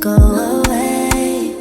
go away.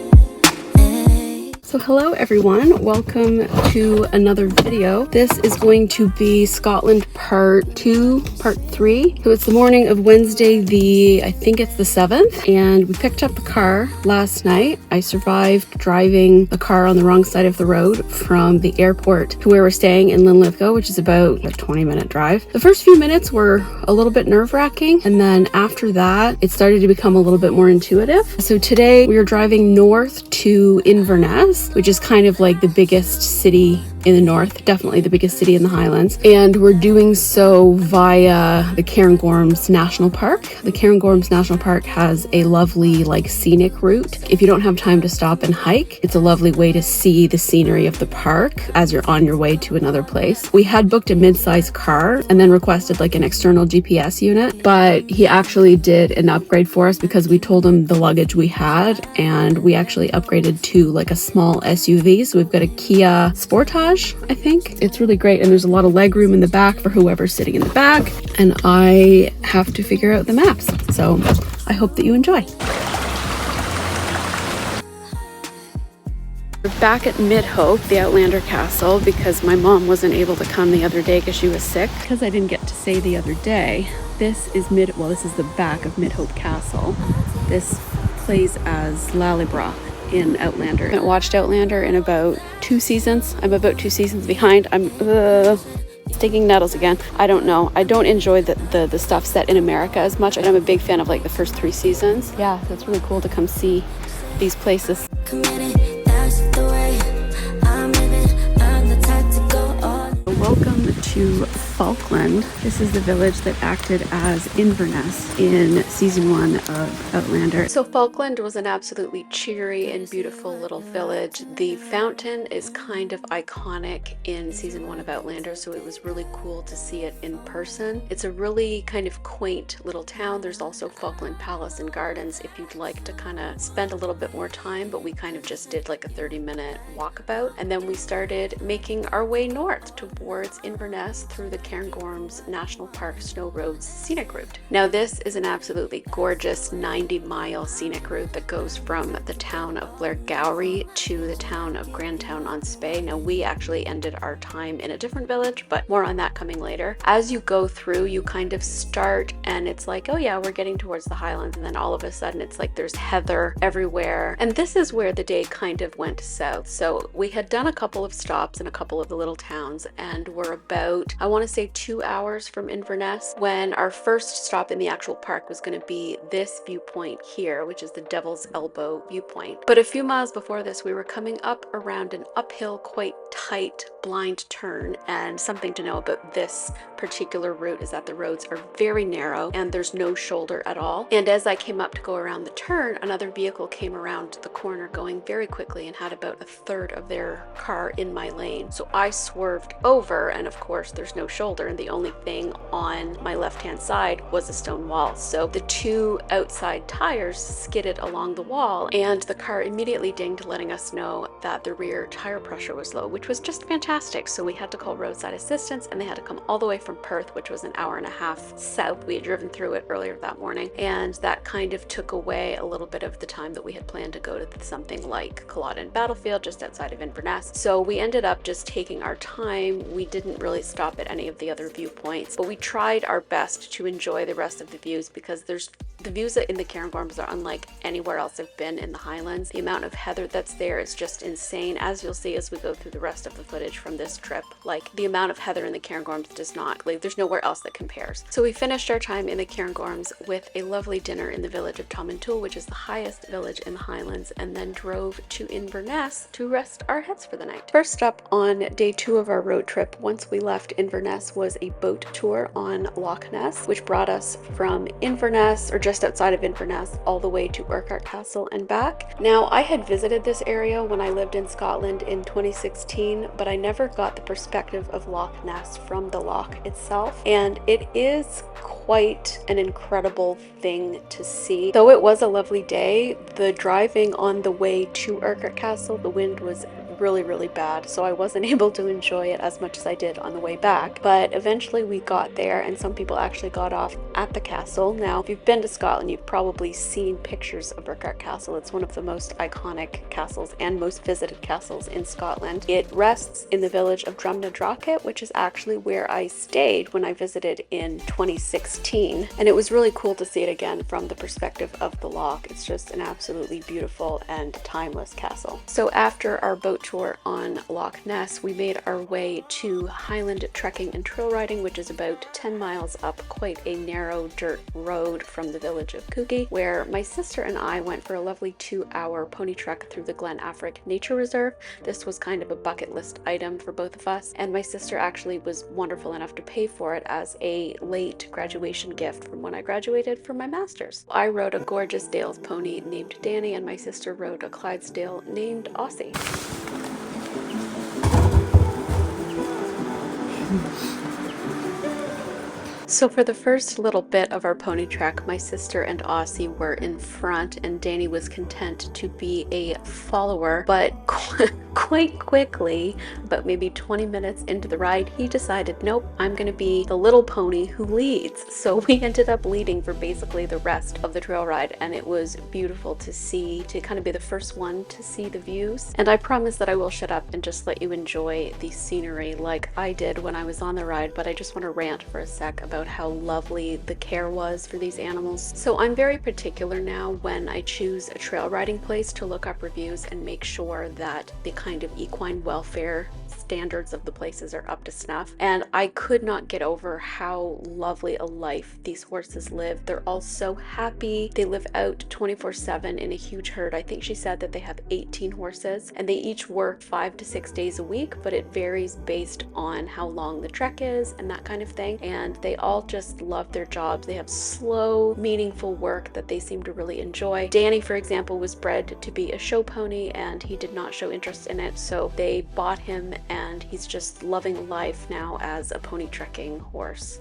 So hello everyone, welcome to another video. This is going to be Scotland part 2, part 3. So it's the morning of Wednesday, I think it's the 7th, and we picked up the car last night. I survived driving the car on the wrong side of the road from the airport to where we're staying in Linlithgow, which is about a 20-minute drive. The first few minutes were a little bit nerve-wracking, and then after that, it started to become a little bit more intuitive. So today we are driving north to Inverness, which is kind of like the biggest city in the north, definitely the biggest city in the Highlands. And we're doing so via the Cairngorms National Park. The Cairngorms National Park has a lovely scenic route. If you don't have time to stop and hike, it's a lovely way to see the scenery of the park as you're on your way to another place. We had booked a mid-sized car and then requested an external GPS unit, but he actually did an upgrade for us because we told him the luggage we had, and we actually upgraded to a small SUV. So we've got a Kia Sportage, I think. It's really great, and there's a lot of leg room in the back for whoever's sitting in the back, and I have to figure out the maps. So I hope that you enjoy. We're back at Midhope, the Outlander Castle, because my mom wasn't able to come the other day because she was sick. Because I didn't get to say the other day, this is the back of Midhope Castle. This plays as Lallybroch in Outlander. I haven't watched Outlander in about 2 seasons. I'm about 2 seasons behind. I'm sticking nettles again. I don't know. I don't enjoy the stuff set in America as much. I'm a big fan of the first 3 seasons. Yeah, it's really cool to come see these places. Welcome to Falkland. This is the village that acted as Inverness in season 1 of Outlander. So Falkland was an absolutely cheery and beautiful little village. The fountain is kind of iconic in season 1 of Outlander, so it was really cool to see it in person. It's a really kind of quaint little town. There's also Falkland Palace and Gardens if you'd like to kind of spend a little bit more time, but we kind of just did a 30-minute walkabout, and then we started making our way north towards Inverness through the Cairngorms National Park Snow Roads scenic route. Now this is an absolutely gorgeous 90-mile scenic route that goes from the town of Blairgowrie to the town of Grantown-on-Spey. Now we actually ended our time in a different village, but more on that coming later. As you go through, you kind of start and it's oh yeah, we're getting towards the Highlands, and then all of a sudden it's there's heather everywhere, and this is where the day kind of went south. So we had done a couple of stops in a couple of the little towns, and we're about, I want to say, 2 hours from Inverness when our first stop in the actual park was going to be this viewpoint here, which is the Devil's Elbow viewpoint. But a few miles before this, we were coming up around an uphill, quite tight blind turn, and something to know about this particular route is that the roads are very narrow and there's no shoulder at all. And as I came up to go around the turn, another vehicle came around the corner going very quickly and had about a third of their car in my lane. So I swerved over, and of course there's no shoulder, and the only thing on my left hand side was a stone wall. So the 2 outside tires skidded along the wall, and the car immediately dinged, letting us know that the rear tire pressure was low, which was just fantastic. So we had to call roadside assistance, and they had to come all the way from Perth, which was an hour and a half south. We had driven through it earlier that morning, and that kind of took away a little bit of the time that we had planned to go to something like Culloden Battlefield just outside of Inverness. So we ended up just taking our time. We didn't really stop at any of the other viewpoints, but we tried our best to enjoy the rest of the views, because the views in the Cairngorms are unlike anywhere else I've been in the Highlands. The amount of heather that's there is just insane, as you'll see as we go through the rest of the footage from this trip. The amount of heather in the Cairngorms does not, there's nowhere else that compares. So we finished our time in the Cairngorms with a lovely dinner in the village of Tomintoul, which is the highest village in the Highlands, and then drove to Inverness to rest our heads for the night. First up on day 2 of our road trip, once we left Inverness, was a boat tour on Loch Ness, which brought us from Inverness, or just outside of Inverness, all the way to Urquhart Castle and back. Now, I had visited this area when I lived in Scotland in 2016, but I never got the perspective of Loch Ness from the loch itself, and it is quite an incredible thing to see. Though it was a lovely day, the driving on the way to Urquhart Castle, the wind was really, really bad, so I wasn't able to enjoy it as much as I did on the way back. But eventually we got there, and some people actually got off at the castle. Now, if you've been to Scotland, you've probably seen pictures of Birkart Castle. It's one of the most iconic castles and most visited castles in Scotland. It rests in the village of Drumnadrochit, which is actually where I stayed when I visited in 2016. And it was really cool to see it again from the perspective of the loch. It's just an absolutely beautiful and timeless castle. So after our boat tour on Loch Ness, we made our way to Highland Trekking and Trail Riding, which is about 10 miles up quite a narrow dirt road from the village of Coogee, where my sister and I went for a lovely 2-hour pony trek through the Glen Afric Nature Reserve. This was kind of a bucket list item for both of us, and my sister actually was wonderful enough to pay for it as a late graduation gift from when I graduated from my master's. I rode a gorgeous Dales pony named Danny, and my sister rode a Clydesdale named Aussie. So for the first little bit of our pony trek, my sister and Aussie were in front, and Danny was content to be a follower, but quite quickly, about maybe 20 minutes into the ride, he decided, nope, I'm going to be the little pony who leads. So we ended up leading for basically the rest of the trail ride, and it was beautiful to see, to kind of be the first one to see the views. And I promise that I will shut up and just let you enjoy the scenery like I did when I was on the ride, but I just want to rant for a sec about how lovely the care was for these animals. So I'm very particular now when I choose a trail riding place to look up reviews and make sure that the kind of equine welfare standards of the places are up to snuff. And I could not get over how lovely a life these horses live. They're all so happy. They live out 24/7 in a huge herd. I think she said that they have 18 horses, and they each work 5 to 6 days a week, but it varies based on how long the trek is and that kind of thing. And they all just love their jobs. They have slow, meaningful work that they seem to really enjoy. Danny, for example, was bred to be a show pony, and he did not show interest in it, so they bought him, and he's just loving life now as a pony trekking horse.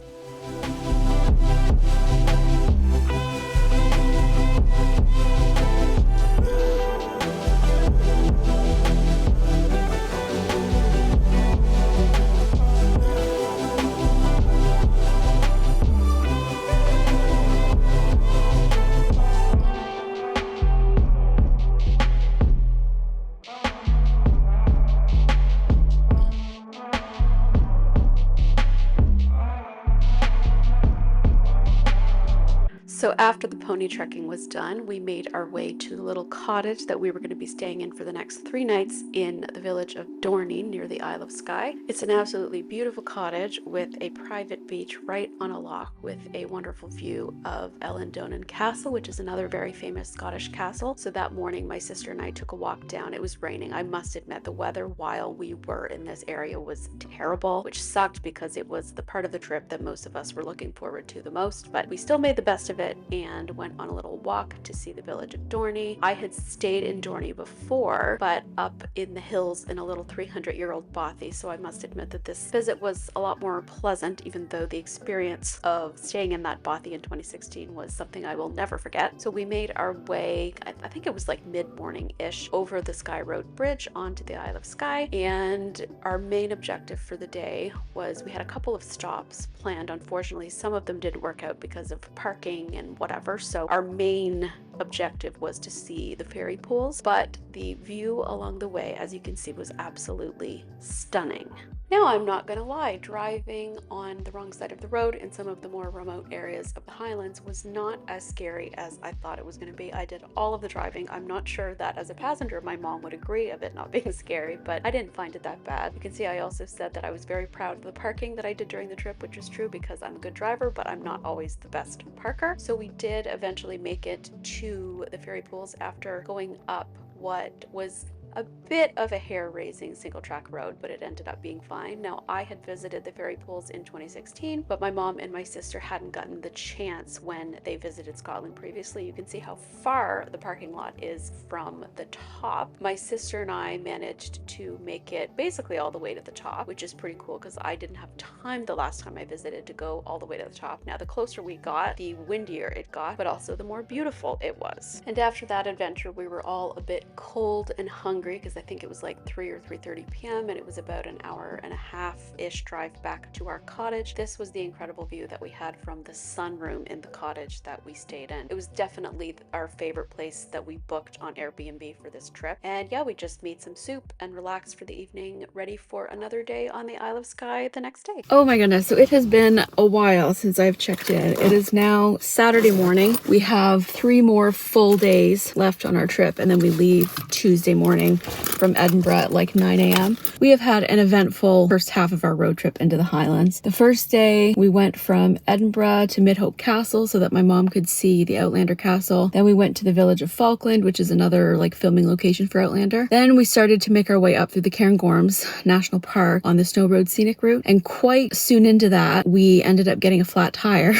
So after the pony trekking was done, we made our way to the little cottage that we were going to be staying in for the next 3 nights in the village of Dorney near the Isle of Skye. It's an absolutely beautiful cottage with a private beach right on a loch with a wonderful view of Ellendonan Castle, which is another very famous Scottish castle. So that morning my sister and I took a walk down. It was raining. I must admit the weather while we were in this area was terrible, which sucked because it was the part of the trip that most of us were looking forward to the most, but we still made the best of it and went on a little walk to see the village of Dorney. I had stayed in Dorney before, but up in the hills in a little 300-year-old bothy, so I must admit that this visit was a lot more pleasant, even though the experience of staying in that bothy in 2016 was something I will never forget. So we made our way, I think it was like mid-morning-ish, over the Skye Road Bridge onto the Isle of Skye, and our main objective for the day was, we had a couple of stops planned. Unfortunately, some of them didn't work out because of parking and whatever, so our main objective was to see the fairy pools, but the view along the way, as you can see, was absolutely stunning. Now, I'm not gonna lie, driving on the wrong side of the road in some of the more remote areas of the Highlands was not as scary as I thought it was gonna be. I did all of the driving. I'm not sure that as a passenger my mom would agree of it not being scary, but I didn't find it that bad. You can see I also said that I was very proud of the parking that I did during the trip, which is true because I'm a good driver, but I'm not always the best parker. So we did eventually make it to the fairy pools after going up what was a bit of a hair-raising single-track road, but it ended up being fine. Now, I had visited the fairy pools in 2016, but my mom and my sister hadn't gotten the chance when they visited Scotland previously. You can see how far the parking lot is from the top. My sister and I managed to make it basically all the way to the top, which is pretty cool because I didn't have time the last time I visited to go all the way to the top. Now, the closer we got, the windier it got, but also the more beautiful it was. And after that adventure, we were all a bit cold and hungry hungry because I think it was like 3 or 3:30 p.m. and it was about an hour and a half-ish drive back to our cottage. This was the incredible view that we had from the sunroom in the cottage that we stayed in. It was definitely our favorite place that we booked on Airbnb for this trip. And yeah, we just made some soup and relaxed for the evening, ready for another day on the Isle of Skye the next day. Oh my goodness, so it has been a while since I've checked in. It is now Saturday morning. We have 3 more full days left on our trip, and then we leave Tuesday morning from Edinburgh at like 9 a.m. We have had an eventful first half of our road trip into the Highlands. The first day we went from Edinburgh to Midhope Castle so that my mom could see the Outlander Castle. Then we went to the village of Falkland, which is another like filming location for Outlander. Then we started to make our way up through the Cairngorms National Park on the Snow Road scenic route, and quite soon into that we ended up getting a flat tire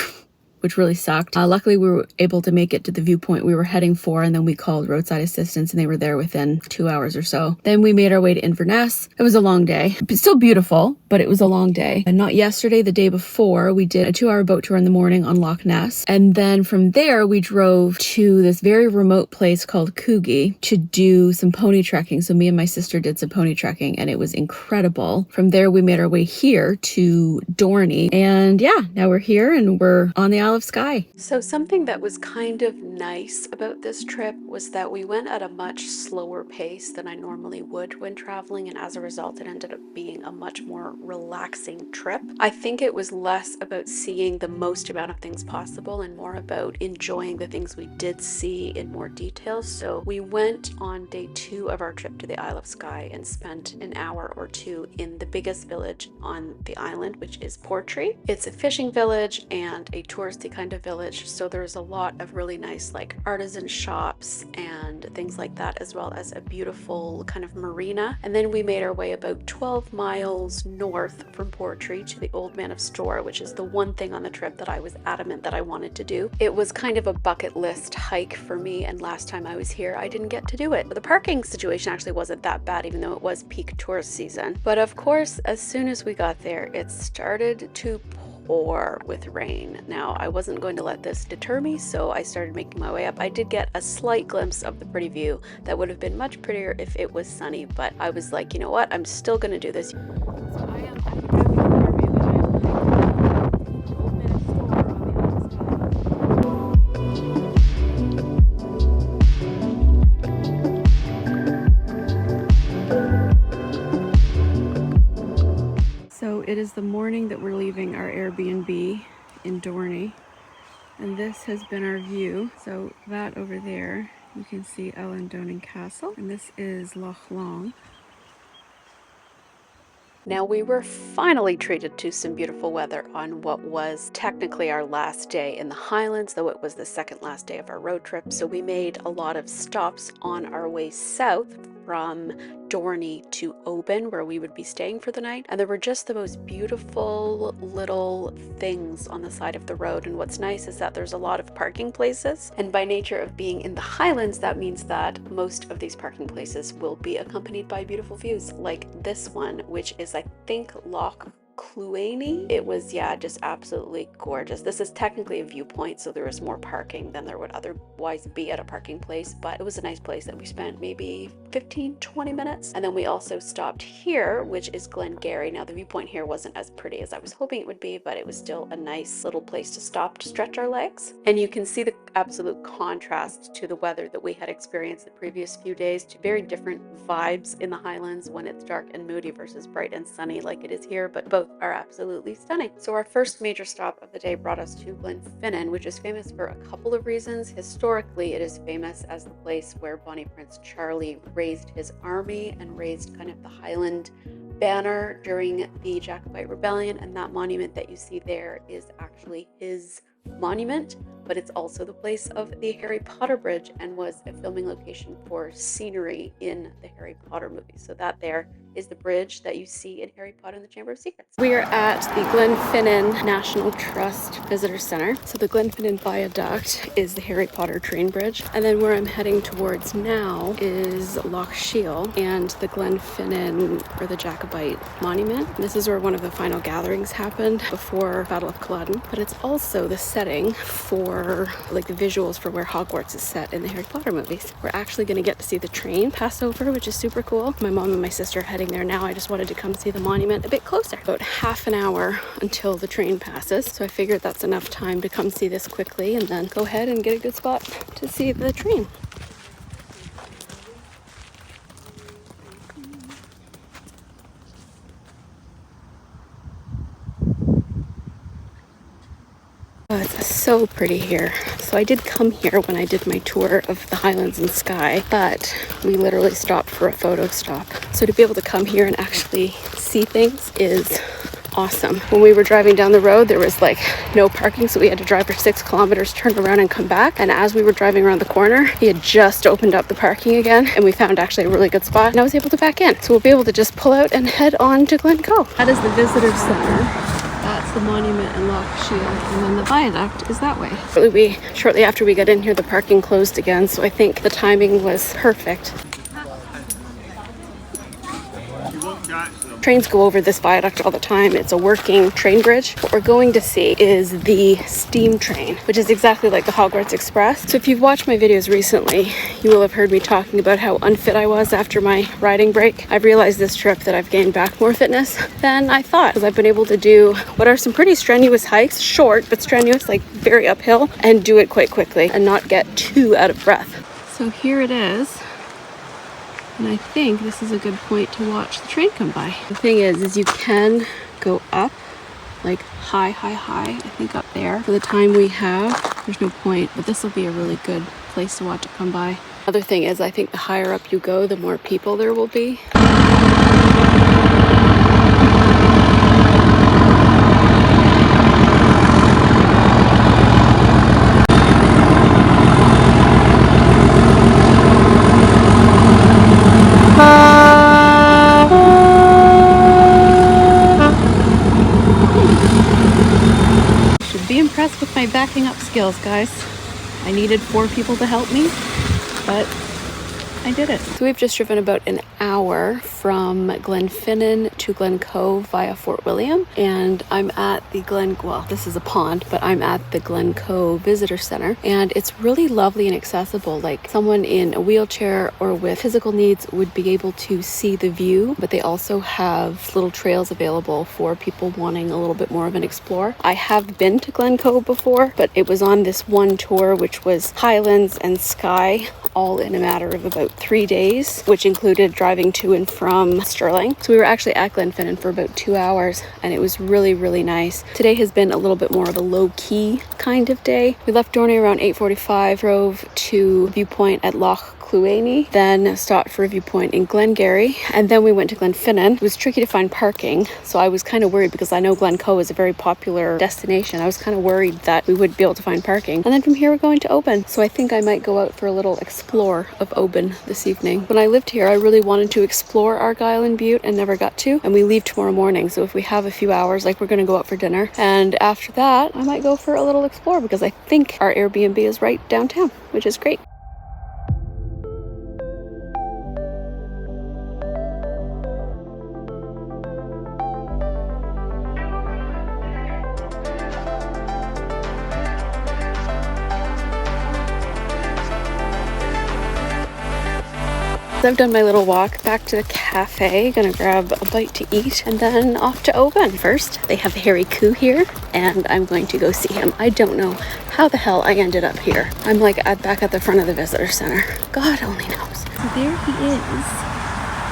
which really sucked. Luckily, we were able to make it to the viewpoint we were heading for, and then we called roadside assistance, and they were there within 2 hours or so. Then we made our way to Inverness. It was a long day. Still beautiful, but it was a long day. And not yesterday, the day before, we did a 2-hour boat tour in the morning on Loch Ness. And then from there, we drove to this very remote place called Coogee to do some pony trekking. So me and my sister did some pony trekking, and it was incredible. From there, we made our way here to Dorney. And yeah, now we're here, and we're on the Isle of Skye. So something that was kind of nice about this trip was that we went at a much slower pace than I normally would when traveling, and as a result it ended up being a much more relaxing trip. I think it was less about seeing the most amount of things possible and more about enjoying the things we did see in more detail. So we went on day 2 of our trip to the Isle of Skye and spent an hour or 2 in the biggest village on the island, which is Portree. It's a fishing village and a touristy kind of village, so there's a lot of really nice like artisan shops and things like that, as well as a beautiful kind of marina. And then we made our way about 12 miles north from Portree to the Old Man of Storr, which is the one thing on the trip that I was adamant that I wanted to do. It was kind of a bucket list hike for me, and last time I was here I didn't get to do it. But the parking situation actually wasn't that bad, even though it was peak tourist season. But of course, as soon as we got there, it started to pour with rain. Now, I wasn't going to let this deter me, so I started making my way up. I did get a slight glimpse of the pretty view that would have been much prettier if it was sunny, but I was like, you know what, I'm still gonna do this. So I am at the Old Man of Storr on the Isle of Skye. So it is the morning that we're leaving our Airbnb in Dorney, and this has been our view. So that over there, you can see Ellendonin Castle, and this is Loch Long. Now we were finally treated to some beautiful weather on what was technically our last day in the Highlands, though it was the second last day of our road trip. So we made a lot of stops on our way south from Dorney to Oban, where we would be staying for the night. And there were just the most beautiful little things on the side of the road. And what's nice is that there's a lot of parking places. And by nature of being in the Highlands, that means that most of these parking places will be accompanied by beautiful views, like this one, which is, I think, Loch Cluanie. It was, yeah, just absolutely gorgeous. This is technically a viewpoint, so there is more parking than there would otherwise be at a parking place, but it was a nice place that we spent maybe 15-20 minutes. And then we also stopped here, which is Glengarry. Now the viewpoint here wasn't as pretty as I was hoping it would be, but it was still a nice little place to stop to stretch our legs. And you can see the absolute contrast to the weather that we had experienced the previous few days, to very different vibes in the Highlands when it's dark and moody versus bright and sunny like it is here, but both are absolutely stunning. So our first major stop of the day brought us to Glenfinnan, which is famous for a couple of reasons. Historically, it is famous as the place where Bonnie Prince Charlie raised his army and raised kind of the Highland banner during the Jacobite Rebellion, and that monument that you see there is actually his monument, but it's also the place of the Harry Potter Bridge and was a filming location for scenery in the Harry Potter movies. So that there is the bridge that you see in Harry Potter and the Chamber of Secrets. We are at the Glenfinnan National Trust Visitor Center. So the Glenfinnan Viaduct is the Harry Potter train bridge. And then where I'm heading towards now is Loch Shiel and the Glenfinnan, or the Jacobite Monument. This is where one of the final gatherings happened before Battle of Culloden, but it's also the setting for for like the visuals for where Hogwarts is set in the Harry Potter movies. We're actually going to get to see the train pass over, which is super cool. My mom and my sister are heading there now. I just wanted to come see the monument a bit closer. About half an hour until the train passes, so I figured that's enough time to come see this quickly and then go ahead and get a good spot to see the train. Oh, it's so pretty here. So I did come here when I did my tour of the Highlands and Skye, but we literally stopped for a photo stop. So to be able to come here and actually see things is awesome. When we were driving down the road, there was like no parking, so we had to drive for 6 kilometers, turn around and come back. And as we were driving around the corner, he had just opened up the parking again, and we found actually a really good spot, and I was able to back in. So we'll be able to just pull out and head on to Glen Cove. That is the visitor center. That's the monument in Loch Shiel, and then the viaduct is that way. Shortly after we got in here, the parking closed again, so I think the timing was perfect. Trains go over this viaduct all the time. It's a working train bridge. What we're going to see is the steam train, which is exactly like the Hogwarts Express. So if you've watched my videos recently, you will have heard me talking about how unfit I was after my riding break. I've realized this trip that I've gained back more fitness than I thought, because I've been able to do what are some pretty strenuous hikes, short but strenuous, like very uphill, and do it quite quickly and not get too out of breath. So here it is. And I think this is a good point to watch the train come by. The thing is you can go up, like high, I think up there. For the time we have, there's no point, but this will be a really good place to watch it come by. Other thing is, I think the higher up you go, the more people there will be. Be impressed with my backing up skills, guys. I needed 4 people to help me, but I did it. So we've just driven about an hour from Glenfinnan to Glen Cove via Fort William, and I'm at the this is a pond, but I'm at the Glen Cove Visitor Center, and it's really lovely and accessible. Like someone in a wheelchair or with physical needs would be able to see the view, but they also have little trails available for people wanting a little bit more of an explore. I have been to Glen Cove before, but it was on this one tour, which was Highlands and Skye, all in a matter of about 3 days, which included driving to and from Stirling. So we were actually at Glenfinnan for about 2 hours, and it was really, really nice. Today has been a little bit more of a low-key kind of day. We left Dorney around 8:45, drove to viewpoint at Loch Cluanie, then stopped for a viewpoint in Glengarry, and then we went to Glenfinnan. It was tricky to find parking, so I was kind of worried because I know Glen Cove is a very popular destination. I was kind of worried that we wouldn't be able to find parking. And then from here we're going to Oban, so I think I might go out for a little explore of Oban this evening. When I lived here, I really wanted to explore Argyll and Bute and never got to, and we leave tomorrow morning, so if we have a few hours, like we're going to go out for dinner, and after that I might go for a little explore because I think our Airbnb is right downtown, which is great. I've done my little walk back to the cafe, gonna grab a bite to eat, and then off to Oban. First, they have Harry Coo here, and I'm going to go see him. I don't know how the hell I ended up here. I'm like back at the front of the visitor center. God only knows. So there he is,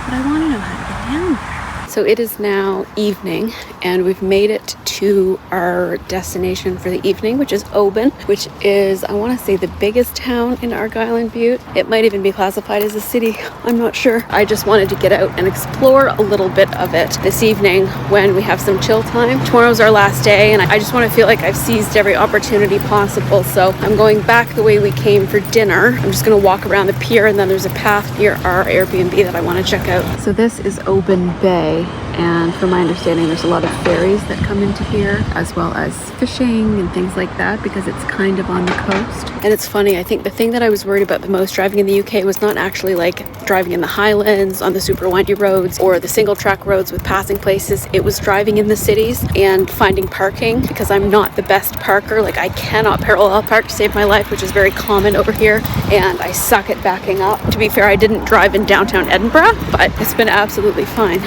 but I want to know how to get down there. So it is now evening, and we've made it to our destination for the evening, which is Oban, which is, I want to say, the biggest town in Argyll and Bute. It might even be classified as a city, I'm not sure. I just wanted to get out and explore a little bit of it this evening when we have some chill time. Tomorrow's our last day, and I just want to feel like I've seized every opportunity possible. So I'm going back the way we came for dinner. I'm just going to walk around the pier, and then there's a path near our Airbnb that I want to check out. So this is Oban Bay. and from my understanding there's a lot of ferries that come into here, as well as fishing and things like that, because it's kind of on the coast. And it's funny, I think the thing that I was worried about the most driving in the UK was not actually like driving in the Highlands on the super windy roads or the single track roads with passing places. It was driving in the cities and finding parking, because I'm not the best parker. Like, I cannot parallel park to save my life, which is very common over here, and I suck at backing up. To be fair, I didn't drive in downtown Edinburgh, but it's been absolutely fine.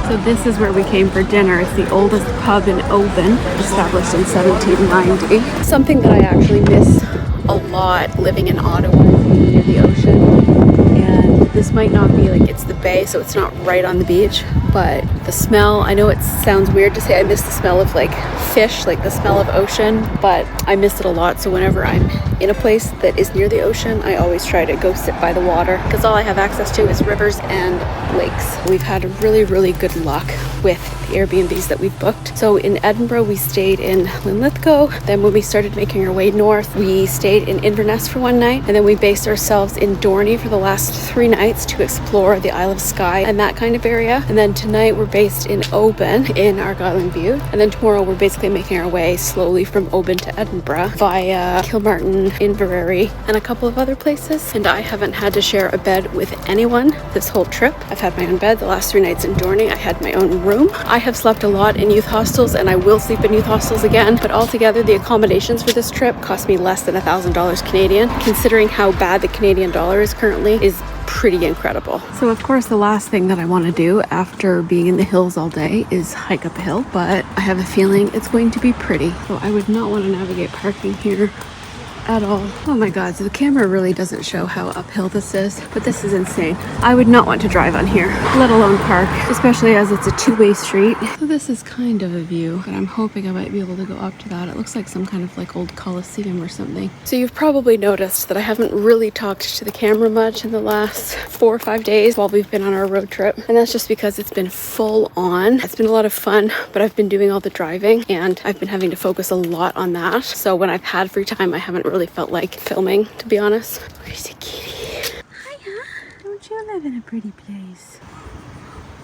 So this is where we came for dinner. It's the oldest pub in Oban, established in 1790. Something that I actually miss a lot living in Ottawa, near the ocean. And this might not be like, it's the bay, so it's not right on the beach, but the smell, I know it sounds weird to say I miss the smell of like fish, like the smell of ocean, but I miss it a lot. So whenever I'm in a place that is near the ocean, I always try to go sit by the water, because all I have access to is rivers and lakes. We've had really good luck with the Airbnbs that we've booked. So in Edinburgh, we stayed in Linlithgow. Then when we started making our way north, we stayed in Inverness for one night, and then we based ourselves in Dorney for the last 3 nights to explore the Isle of Skye and that kind of area. And then tonight we're based in Oban in Argyll and Bute. And then tomorrow we're basically making our way slowly from Oban to Edinburgh via Kilmartin, Inverary, and a couple of other places. And I haven't had to share a bed with anyone this whole trip. I've had my own bed the last 3 nights in Dorney. I had my own room. I have slept a lot in youth hostels, and I will sleep in youth hostels again, but altogether the accommodations for this trip cost me less than $1,000 Canadian. Considering how bad the Canadian dollar is currently, is pretty incredible. So of course the last thing that I want to do after being in the hills all day is hike up a hill, but I have a feeling it's going to be pretty. So I would not want to navigate parking here at all. Oh my god, so the camera really doesn't show how uphill this is, but this is insane. I would not want to drive on here, let alone park, especially as it's a two-way street. So this is kind of a view, but I'm hoping I might be able to go up to that. It looks like some kind of like old Colosseum or something. So you've probably noticed that I haven't really talked to the camera much in the last 4 or 5 days while we've been on our road trip, and that's just because it's been full on. It's been a lot of fun, but I've been doing all the driving and I've been having to focus a lot on that. So when I've had free time, I haven't really felt like filming, to be honest. There's a kitty. Hiya. Don't you live in a pretty place?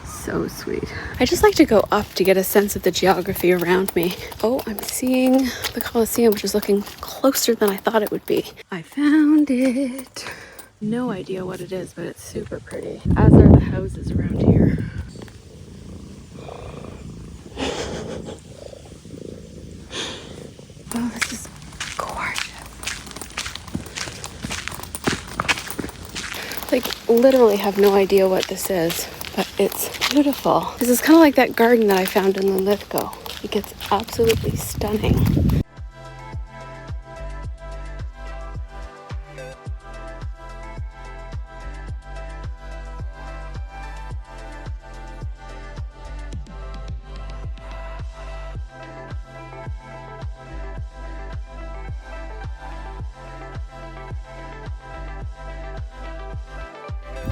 So sweet. I just like to go up to get a sense of the geography around me. Oh, I'm seeing the Colosseum, which is looking closer than I thought it would be. I found it. No idea what it is, but it's super pretty, as are the houses around here. Oh, this is gorgeous. Like, literally have no idea what this is, but it's beautiful. This is kind of like that garden that I found in Linlithgow. Like, it's absolutely stunning.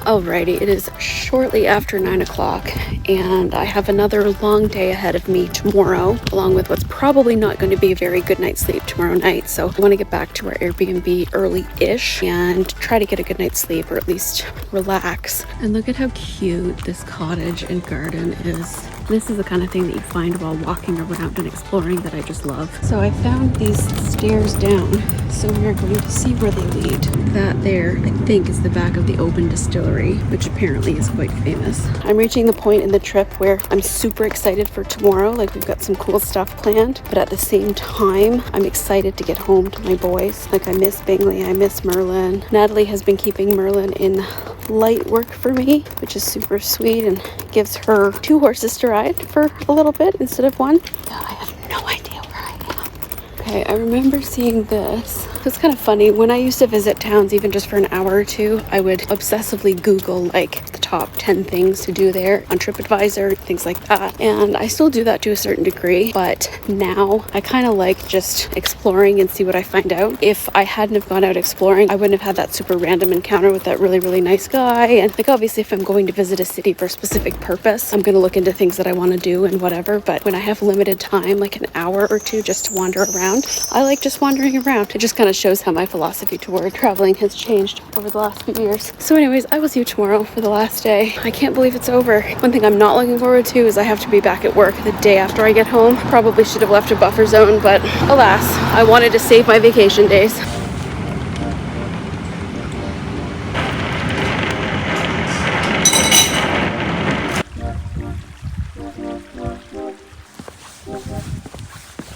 Alrighty, it is shortly after 9 o'clock and I have another long day ahead of me tomorrow, along with what's probably not going to be a very good night's sleep tomorrow night. So I want to get back to our Airbnb early-ish and try to get a good night's sleep, or at least relax. And look at how cute this cottage and garden is. This is the kind of thing that you find while walking around and exploring that I just love. So I found these stairs down, so we're going to see where they lead. That there, I think, is the back of the Oban Distillery, which apparently is quite famous. I'm reaching the point in the trip where I'm super excited for tomorrow. Like, we've got some cool stuff planned, but at the same time, I'm excited to get home to my boys. Like, I miss Bingley, I miss Merlin. Natalie has been keeping Merlin in light work for me, which is super sweet, and gives her 2 horses to ride for a little bit instead of 1. I have no idea where I am. Okay, I remember seeing this. It's kind of funny. When I used to visit towns, even just for an hour or two, I would obsessively Google like the top top 10 things to do there on TripAdvisor, things like that. And I still do that to a certain degree, but now I kind of like just exploring and see what I find out. If I hadn't have gone out exploring, I wouldn't have had that super random encounter with that really, really nice guy. And like, obviously, if I'm going to visit a city for a specific purpose, I'm going to look into things that I want to do and whatever. But when I have limited time, like an hour or two just to wander around, I like just wandering around. It just kind of shows how my philosophy toward traveling has changed over the last few years. So anyways, I will see you tomorrow for the last day. I can't believe it's over. One thing I'm not looking forward to is I have to be back at work the day after I get home. Probably should have left a buffer zone, but alas, I wanted to save my vacation days.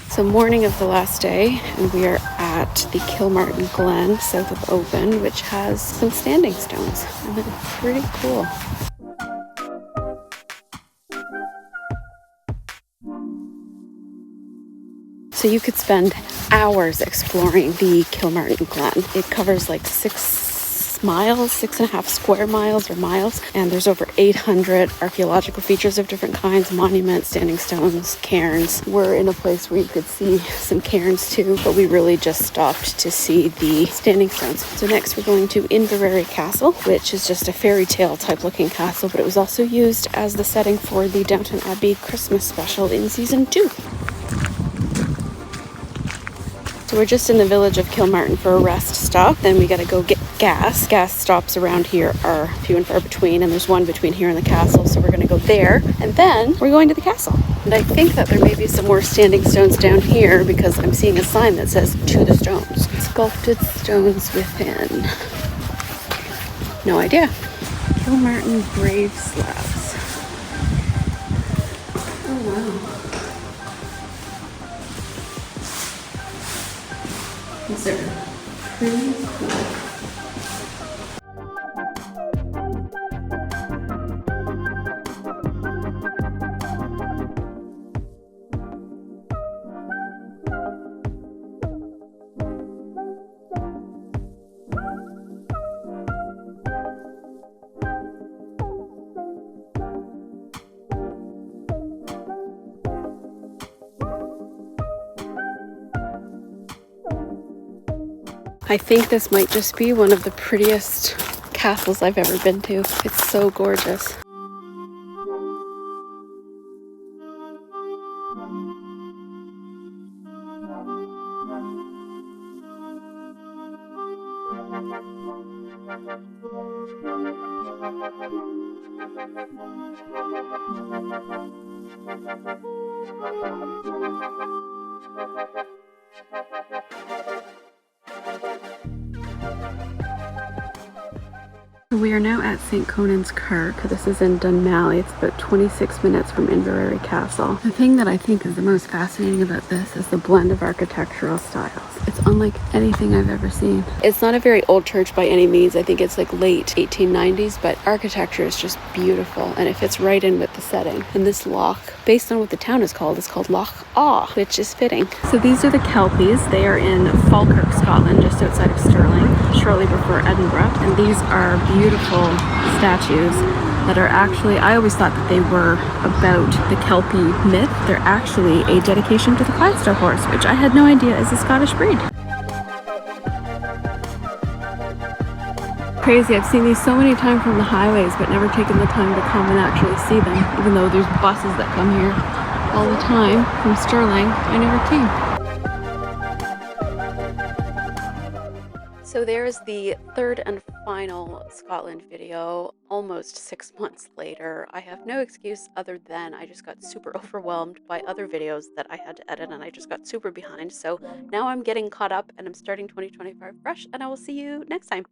So morning of the last day, and we are at the Kilmartin Glen south of Oban, which has some standing stones, and they're pretty cool. So you could spend hours exploring the Kilmartin Glen. It covers like 6.5 square miles or miles, and there's over 800 archaeological features of different kinds, monuments, standing stones, cairns. We're in a place where you could see some cairns too, but we really just stopped to see the standing stones. So next we're going to Inverary Castle, which is just a fairy tale type looking castle, but it was also used as the setting for the Downton Abbey Christmas special in season 2. So we're just in the village of Kilmartin for a rest stop. Then we gotta go get gas. Gas stops around here are few and far between, and there's one between here and the castle, so we're gonna go there. And then we're going to the castle. And I think that there may be some more standing stones down here because I'm seeing a sign that says "To the Stones." Sculpted stones within. No idea. Kilmartin grave slabs. Oh wow. These are pretty cool. I think this might just be one of the prettiest castles I've ever been to. It's so gorgeous. We are now at St. Conan's Kirk. This is in Dunmalley. It's about 26 minutes from Inverary Castle. The thing that I think is the most fascinating about this is the blend of architectural styles. It's unlike anything I've ever seen. It's not a very old church by any means. I think it's like late 1890s, but architecture is just beautiful and it fits right in with the setting. And this loch, based on what the town is called Loch Awe, which is fitting. So these are the Kelpies. They are in Falkirk, Scotland, just outside of Stirling, shortly before Edinburgh. And these are beautiful statues that are actually, I always thought that they were about the Kelpie myth. They're actually a dedication to the Clydesdale horse, which I had no idea is a Scottish breed. Crazy, I've seen these so many times from the highways, but never taken the time to come and actually see them. Even though there's buses that come here all the time from Stirling, I never came. So there's the third and final Scotland video, almost 6 months later. I have no excuse other than I just got super overwhelmed by other videos that I had to edit and I just got super behind. So now I'm getting caught up and I'm starting 2025 fresh, and I will see you next time.